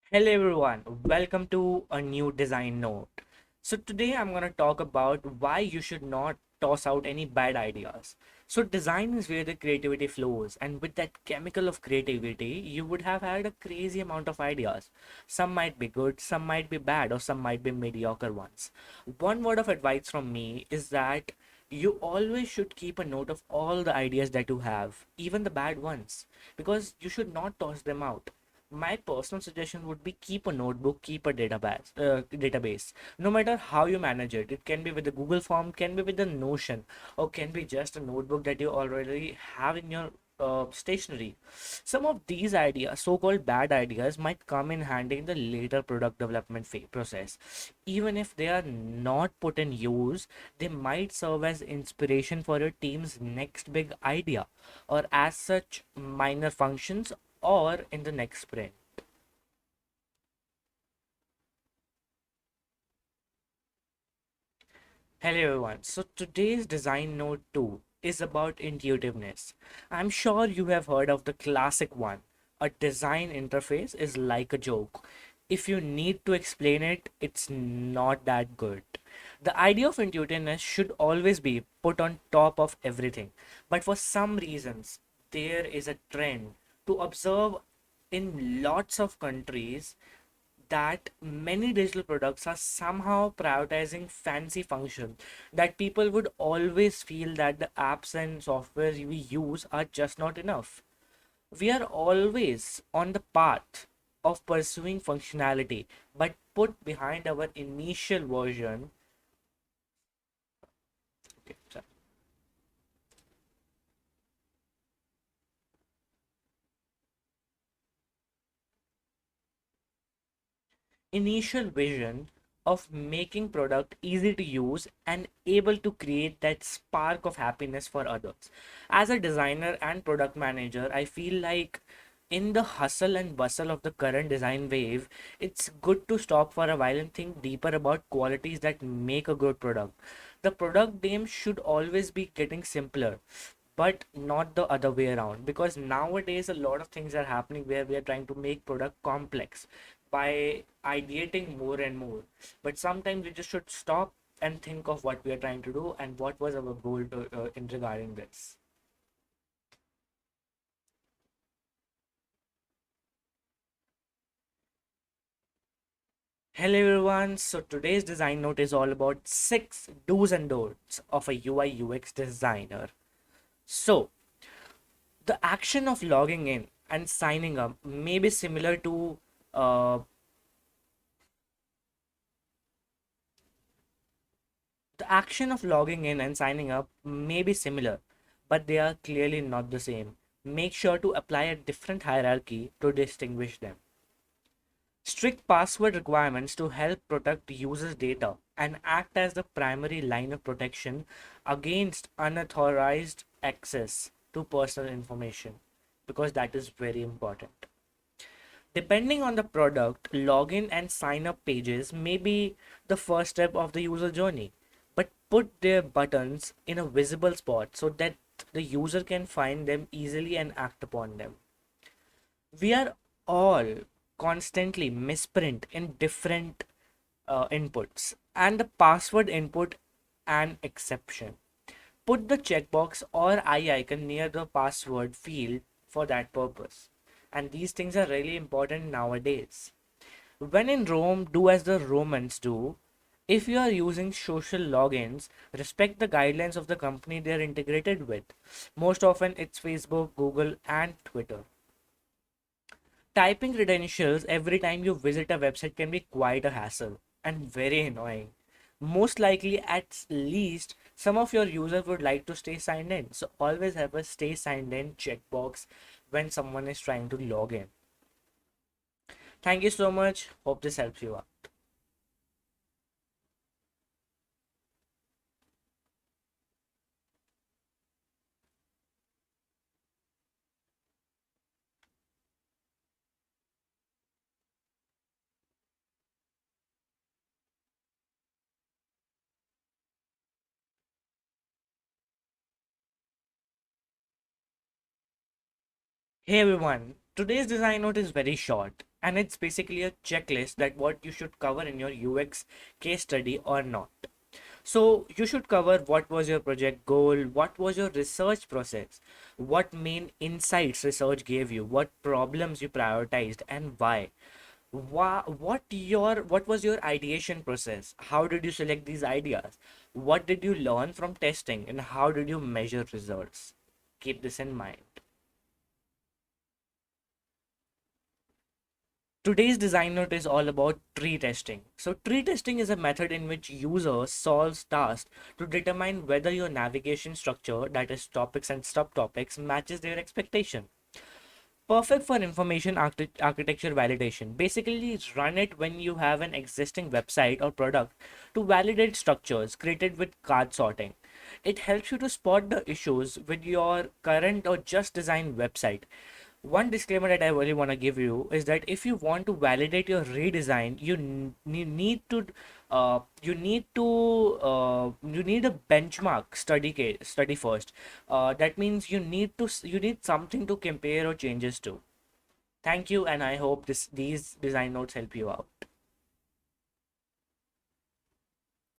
Hello everyone, welcome to a new design note. So today I'm going to talk about why you should not toss out any bad ideas. So design is where the creativity flows, and with that chemical of creativity, you would have had a crazy amount of ideas. Some might be good, some might be bad, or some might be mediocre ones. One word of advice from me is that you always should keep a note of all the ideas that you have, even the bad ones, because you should not toss them out. My personal suggestion would be keep a notebook, keep a database, no matter how you manage it. It can be with the Google form, can be with the Notion, or can be just a notebook that you already have in your stationery. Some of these ideas, so-called bad ideas, might come in handy in the later product development process. Even if they are not put in use, they might serve as inspiration for your team's next big idea, or as such minor functions, or in the next sprint. Hello everyone. So today's design note 2 is about intuitiveness. I'm sure you have heard of the classic one. A design interface is like a joke. If you need to explain it, it's not that good. The idea of intuitiveness should always be put on top of everything. But for some reasons, there is a trend to observe in lots of countries that many digital products are somehow prioritizing fancy functions, that people would always feel that the apps and software we use are just not enough. We are always on the path of pursuing functionality, but put behind our initial version. Okay, sorry. Initial vision of making product easy to use and able to create that spark of happiness for others. As a designer and product manager, I feel like in the hustle and bustle of the current design wave, it's good to stop for a while and think deeper about qualities that make a good product. The product name should always be getting simpler, but not the other way around, because nowadays a lot of things are happening where we are trying to make product complex by ideating more and more. But sometimes we just should stop and think of what we are trying to do and what was our goal in regarding this. Hello everyone. So today's design note is all about 6 do's and don'ts of a UI UX designer. So the action of logging in and signing up may be similar to uh, the action of logging in and signing up may be similar, but they are clearly not the same. Make sure to apply a different hierarchy to distinguish them. Strict password requirements to help protect users' data and act as the primary line of protection against unauthorized access to personal information, because that is very important. Depending on the product, login and sign up pages may be the first step of the user journey, but put their buttons in a visible spot so that the user can find them easily and act upon them. We are all constantly misprint in different inputs, and the password input an exception. Put the checkbox or eye icon near the password field for that purpose. And these things are really important nowadays. When in Rome, do as the Romans do. If you are using social logins, respect the guidelines of the company they are integrated with. Most often, it's Facebook, Google, and Twitter. Typing credentials every time you visit a website can be quite a hassle and very annoying. Most likely, at least, some of your users would like to stay signed in. So, always have a stay signed in checkbox when someone is trying to log in. Thank you so much. Hope this helps you out. Hey everyone, Today's design note is very short and it's basically a checklist that what you should cover in your UX case study or not. So you should cover what was your project goal, what was your research process, what main insights research gave you, what problems you prioritized and why. What was your ideation process? How did you select these ideas? What did you learn from testing and how did you measure results? Keep this in mind. Today's design note is all about tree testing. So tree testing is a method in which users solves tasks to determine whether your navigation structure, that is topics and subtopics, matches their expectation. Perfect for information architecture validation. Basically, run it when you have an existing website or product to validate structures created with card sorting. It helps you to spot the issues with your current or just designed website. One disclaimer that I really want to give you is that if you want to validate your redesign, you need a benchmark study first. That means you need something to compare or changes to. Thank you, and I hope these design notes help you out.